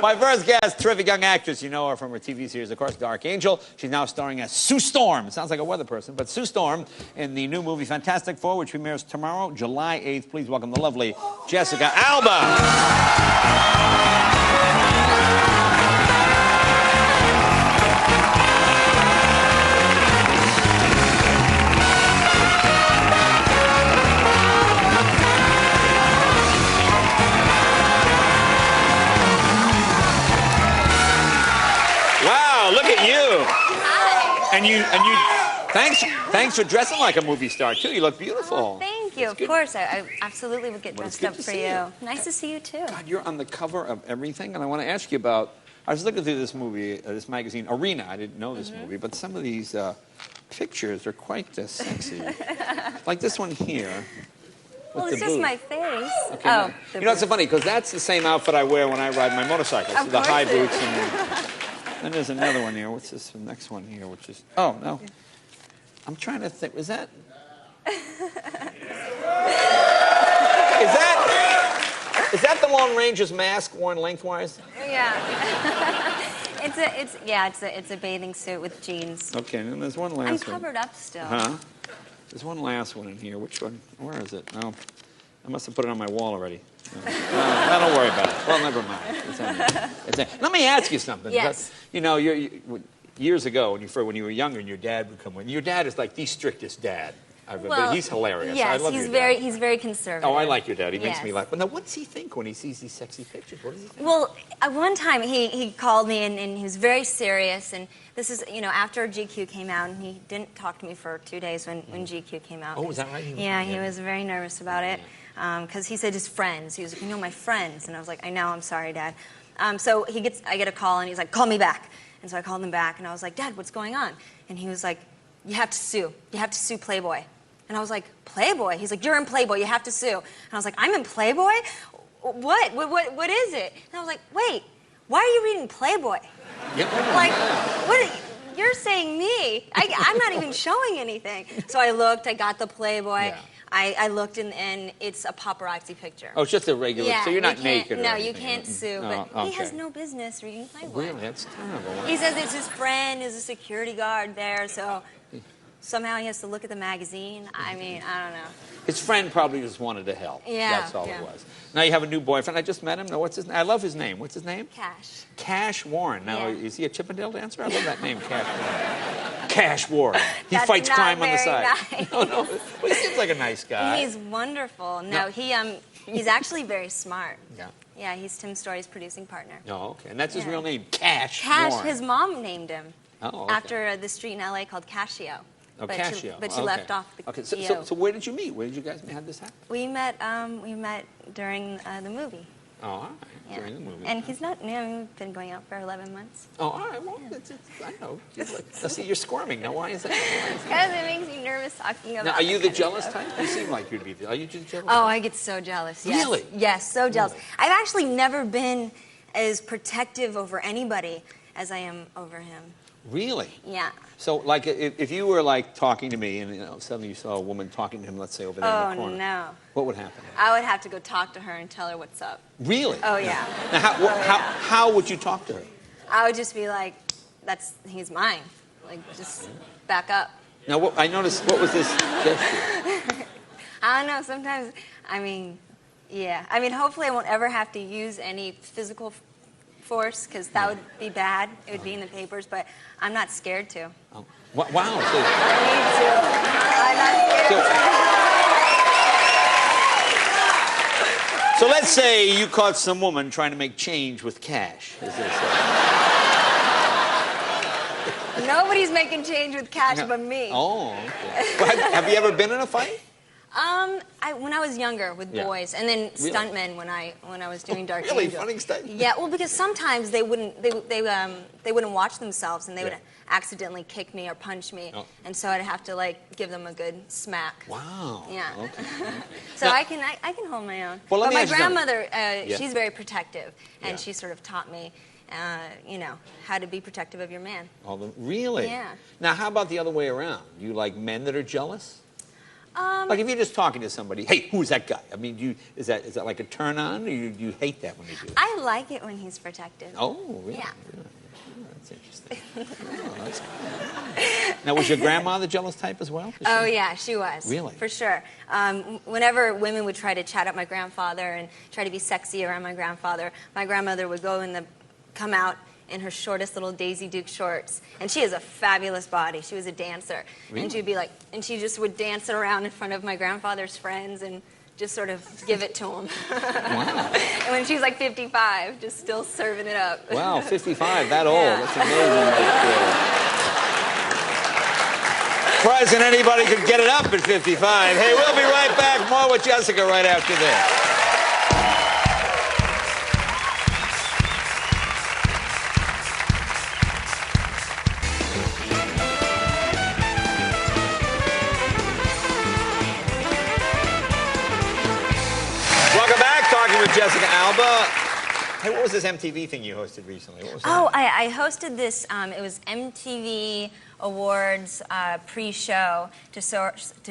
My first guest, terrific young actress. You know her from her TV series, of course, Dark Angel. She's now starring as Sue Storm. It sounds like a weather person, but Sue Storm in the new movie Fantastic Four, which premieres tomorrow, July 8th. Please welcome the lovely Jessica Alba. Look at you. Hi. And you, thanks for dressing like a movie star, too. You look beautiful. Oh, thank you. Of course, I absolutely would get dressed up for you. Nice to see you, too. God, you're on the cover of everything, and I want to ask you about, I was looking through this movie, this magazine, Arena. I didn't know this movie, but some of these pictures are quite sexy. Like this one here. Well, it's just my face. Okay, oh, you know, it's so funny, because that's the same outfit I wear when I ride my motorcycle. So the high boots and... Then there's another one here. What's this next one here? Which is... Oh, no. I'm trying to think. Was that... Is that the Lone Ranger's mask worn lengthwise? Yeah. It's a bathing suit with jeans. Okay, and then there's one last one. I'm covered up still. Huh? There's one last one in here. Which one? Where is it? Oh, I must have put it on my wall already. No, don't worry about it. Well, never mind. Let me ask you something. Yes. You know, years ago, when you were younger, and your dad would come in. Your dad is like the strictest dad. Well, he's hilarious. Yes, I love your dad. He's very conservative. Oh, I like your dad. He makes me laugh. But now, what's he think when he sees these sexy pictures? What does he think? Well, one time he called me and he was very serious. And this is, you know, after GQ came out, and he didn't talk to me for 2 days when GQ came out. Oh, is that right? He was very nervous about it. Because he said his friends. He was like, you know, my friends. And I was like, I know, I'm sorry, Dad. So I get a call, and he's like, call me back. And so I called him back, and I was like, Dad, what's going on? And he was like, you have to sue. You have to sue Playboy. And I was like, Playboy? He's like, you're in Playboy. You have to sue. And I was like, I'm in Playboy? What is it? And I was like, wait, why are you reading Playboy? Like, you're saying me. I'm not even showing anything. So I looked. I got the Playboy. Yeah. I looked, and it's a paparazzi picture. Oh, it's just a regular, so you're not naked or No, anything. you can't sue, but he has no business reading Playboy. Really? That's terrible. He says it's his friend is a security guard there, so somehow he has to look at the magazine. I mean, I don't know. His friend probably just wanted to help. Yeah. That's all it was. Now you have a new boyfriend. I just met him. Now, what's his name? I love his name. What's his name? Cash. Cash Warren. Now, is he a Chippendale dancer? I love that name, Cash Warren. Cash Warren. He fights crime on the side. Nice. No. Well, he seems like a nice guy. He's wonderful. No, he's actually very smart. Yeah. Yeah, he's Tim Story's producing partner. Oh, okay. And that's his real name, Cash Warren. Warren. His mom named him. Oh, okay. After the street in L.A. called Cascio. Oh, Cascio. But she left off the Okay, so where did you meet? Where did you guys have this happen? We met during the movie. Oh, all right. During the movie. And he's not, we've been going out for 11 months. Oh, all right. Well, I know. See, you're squirming. Now, why is that? Because it makes me nervous talking about it. Now, are you the jealous type? You seem like you'd be. Are you just jealous? Oh, I get so jealous. Yes. Really? Yes, so jealous. Really? I've actually never been as protective over anybody as I am over him. Really? Yeah. So, like, if you were, like, talking to me and, suddenly you saw a woman talking to him, let's say, over there in the corner. Oh, no. What would happen? I would have to go talk to her and tell her what's up. Really? Oh, yeah. Now, how would you talk to her? I would just be like, he's mine. Like, just back up. Now, I noticed, what was this gesture? I don't know. Sometimes, yeah. Hopefully I won't ever have to use any physical force, because that would be bad. It would be in the papers, but I'm not scared to. Oh. Wow. So, I need to. I'm not scared to. So let's say you caught some woman trying to make change with cash, as they say. Nobody's making change with cash but me. Oh, okay. Well, have you ever been in a fight? When I was younger with boys, and then stuntmen when I was doing Dark Really? Angel. Funny stunt? Yeah, well, because sometimes they wouldn't watch themselves, and they would accidentally kick me or punch me, and so I'd have to give them a good smack. Wow. Yeah. Okay. So now, I can hold my own. Well, but my grandmother, she's very protective, and she sort of taught me, how to be protective of your man. Really? Yeah. Now, how about the other way around? You like men that are jealous? Like if you're just talking to somebody, hey, who's that guy? I mean, is that like a turn on, or you hate that when they do it? I like it when he's protective. Oh, really? Yeah. Really? Oh, that's interesting. Oh, that's cool. Now, was your grandma the jealous type as well? Oh, yeah, she was. Really? For sure. Whenever women would try to chat up my grandfather and try to be sexy around my grandmother would come out in her shortest little Daisy Duke shorts. And she has a fabulous body. She was a dancer. Really? And she'd be like, and she just would dance around in front of my grandfather's friends and just sort of give it to him. Wow. And when she's like 55, just still serving it up. Wow, 55, that old. Yeah. That's amazing. Surprising anybody could get it up at 55. Hey, we'll be right back. More with Jessica right after this. Welcome back. Talking with Jessica Alba. Hey, what was this MTV thing you hosted recently? What was that? Oh, I hosted this. It was MTV Awards pre-show to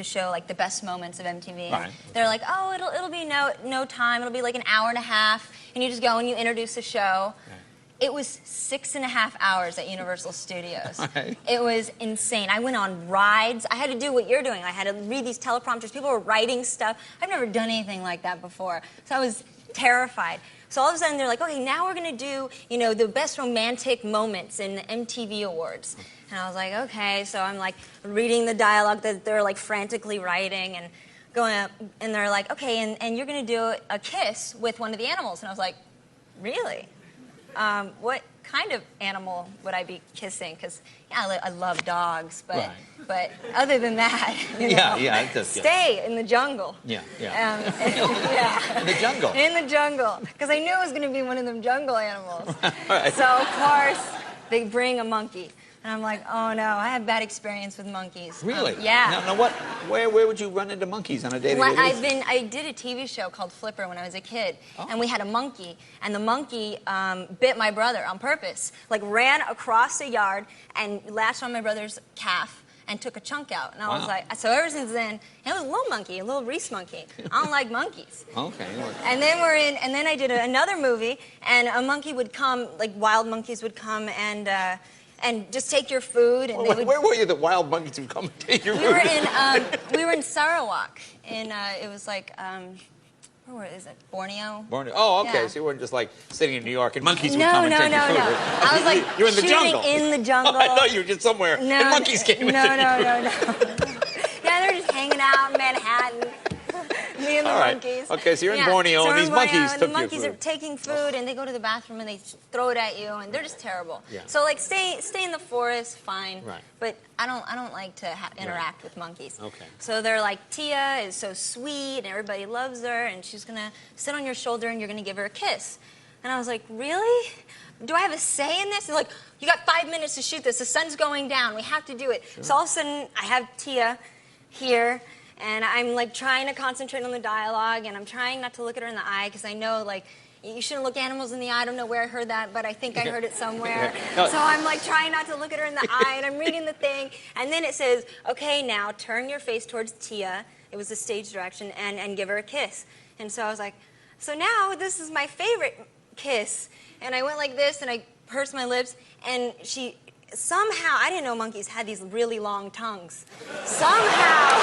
show like the best moments of MTV. Right. They're like, oh, it'll be no time. It'll be like an hour and a half, and you just go and you introduce the show. Right. It was 6.5 hours at Universal Studios. Right. It was insane. I went on rides. I had to do what you're doing. I had to read these teleprompters. People were writing stuff. I've never done anything like that before, so I was terrified. So all of a sudden they're like, okay, now we're going to do, the best romantic moments in the MTV Awards. And I was like, okay. So I'm like reading the dialogue that they're like frantically writing and going up, and they're like, okay, and you're going to do a kiss with one of the animals. And I was like, really? What kind of animal would I be kissing? Because I love dogs, but Right. but other than that, Yeah, it does. stay in the jungle. Yeah. Yeah. In the jungle. In the jungle, because I knew it was going to be one of them jungle animals. Right. So of course they bring a monkey, and I'm like, oh no, I have bad experience with monkeys. Really? Yeah. Now where would you run into monkeys on a day-to-day basis? I did a TV show called Flipper when I was a kid, and we had a monkey, and the monkey bit my brother on purpose, like ran across the yard and latched on my brother's calf and took a chunk out. And I was Wow. like, so ever since then, it was a little monkey, a little Reese monkey. I don't like monkeys. Okay. And then I did another movie, and a monkey would come, like wild monkeys would come and just take your food. And they would, Where were you that wild monkeys would come and take your we food? were in Sarawak, it was like where is it? Borneo. Borneo. Oh, okay. Yeah. So you weren't just like sitting in New York and monkeys would No, come and no, take no, your food. no. I was like You're in the shooting jungle. in the jungle. I thought you were just somewhere and monkeys came and took your food. No. Yeah, they're just hanging out in Manhattan. Me and the All right. monkeys. Okay, so you're in Borneo, and we're these in Borneo, monkeys and took the your monkeys food. are taking food, and they go to the bathroom and they throw it at you, and they're just terrible. Yeah. So like, stay in the forest, fine. Right. But I don't like to interact with monkeys. Okay. So they're like, Tia is so sweet, and everybody loves her, and she's gonna sit on your shoulder, and you're gonna give her a kiss. And I was like, really? Do I have a say in this? They're like, you got 5 minutes to shoot this. The sun's going down. We have to do it. Sure. So all of a sudden, I have Tia here, and I'm like trying to concentrate on the dialogue, and I'm trying not to look at her in the eye because I know like you shouldn't look animals in the eye. I don't know where I heard that, but I think I heard it somewhere. No. So I'm like trying not to look at her in the eye, and I'm reading the thing, and then it says, okay, now turn your face towards Tia. It was the stage direction, and give her a kiss. And so I was like, so now this is my favorite kiss. And I went like this, and I pursed my lips, and she somehow, I didn't know monkeys had these really long tongues. Somehow,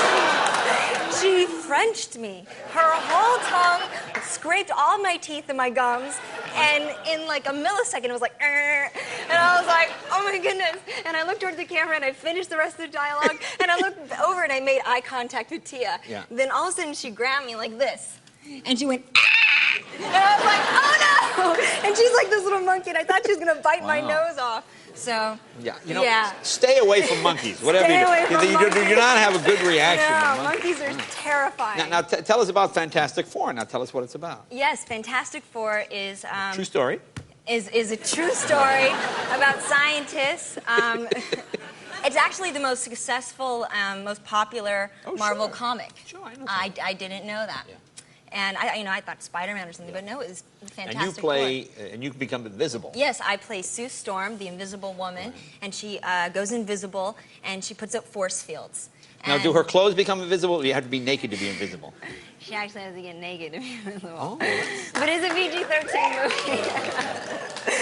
she Frenched me. Her whole tongue scraped all my teeth and my gums, and in like a millisecond, it was like, and I was like, oh my goodness. And I looked towards the camera, and I finished the rest of the dialogue, and I looked over, and I made eye contact with Tia. Yeah. Then all of a sudden, she grabbed me like this, and she went, ah! And I was like, oh no! And she's like this little monkey, and I thought she was gonna bite my nose off. So, Yeah, you know, yeah. stay away from monkeys. Whatever Stay you do. away from You do not have a good reaction. No, to monkeys are terrifying. Now tell us about Fantastic Four. Now tell us what it's about. Yes, Fantastic Four is True story. is a true story about scientists. It's actually the most successful, most popular Marvel sure. comic. Sure, I know that. I didn't know that. Yeah. And I thought Spider-Man or something, but no, it was Fantastic And you play, and you become invisible. Yes, I play Sue Storm, the Invisible Woman, and she goes invisible, and she puts up force fields. Now, do her clothes become invisible, or do you have to be naked to be invisible? She actually has to get naked to be invisible. Oh. But it's a PG-13 movie.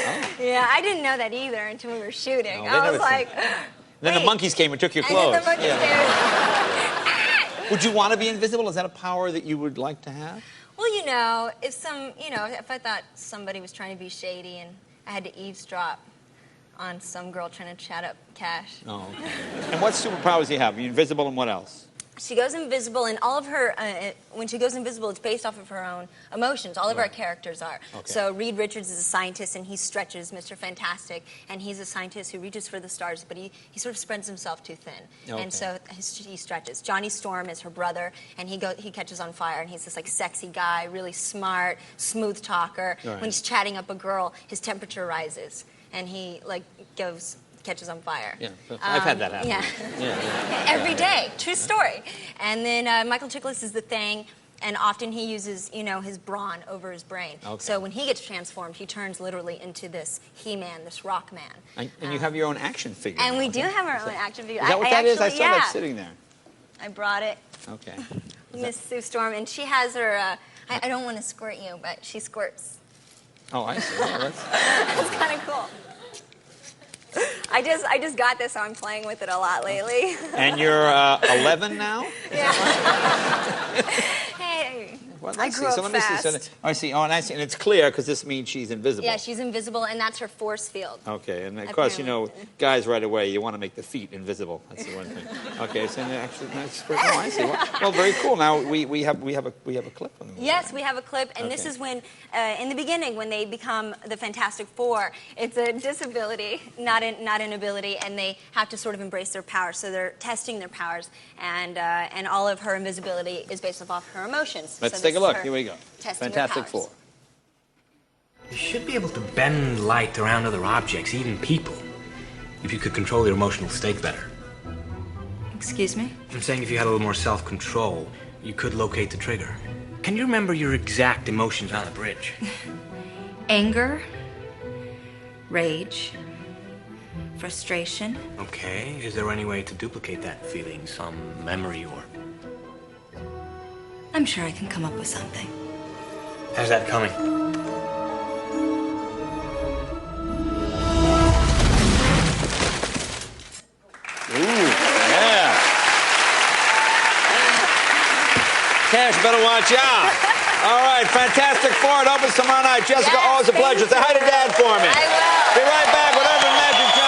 Oh. Yeah, I didn't know that either until we were shooting. No, I was like, Then the wait. monkeys came and took your And clothes. then the monkeys came. Would you want to be invisible? Is that a power that you would like to have? Well, if I thought somebody was trying to be shady and I had to eavesdrop on some girl trying to chat up cash. Oh, okay. And what superpowers do you have? Are you invisible, and what else? She goes invisible, and all of her, when she goes invisible, it's based off of her own emotions. All of our characters are. Okay. So Reed Richards is a scientist, and he stretches, Mr. Fantastic, and he's a scientist who reaches for the stars, but he sort of spreads himself too thin. Okay. And so he stretches. Johnny Storm is her brother, and he catches on fire, and he's this like sexy guy, really smart, smooth talker. Right. When he's chatting up a girl, his temperature rises, and he catches on fire. Yeah, I've had that happen. Yeah. Every day. True story. And then Michael Chiklis is the Thing, and often he uses, his brawn over his brain. Okay. So when he gets transformed, he turns literally into this He-Man, this rock man. And you have your own action figure. And now, we do okay? have our own action figure. Is that what that is? I actually- saw yeah. that sitting there. I brought it. Okay. Miss Sue Storm, and she has her, I don't want to squirt you, but she squirts. Oh, I see. Yeah, that's... That's kind of cool. I just got this, so I'm playing with it a lot lately. And you're 11 now? Yeah. Hey. Well, I grew up let me see. fast. I see. Oh, and I see. And it's clear because this means she's invisible. Yeah, she's invisible, and that's her force field. Okay, and of course, guys right away, you want to make the feet invisible. That's the one thing. Okay, so actually, that's pretty, oh, I see. Well, very cool. Now we have a clip on the movie. Yes, we have a clip, and this is when, in the beginning, when they become the Fantastic Four, it's a disability, not an ability, and they have to sort of embrace their powers. So they're testing their powers, and all of her invisibility is based off her emotions. Let's So take a this is look. her Here we go. testing her Fantastic powers. Four. You should be able to bend light around other objects, even people, if you could control your emotional state better. Excuse me? I'm saying if you had a little more self-control, you could locate the trigger. Can you remember your exact emotions on the bridge? Anger, rage, frustration. Okay, is there any way to duplicate that feeling, some memory or... I'm sure I can come up with something. How's that coming? Ooh, yeah. Cash, better watch out. All right, Fantastic Four. It opens tomorrow night. Jessica, Yes, always a pleasure. thank Say hi to you. Dad for me. I will. Be right back with Urban Magic Johnson.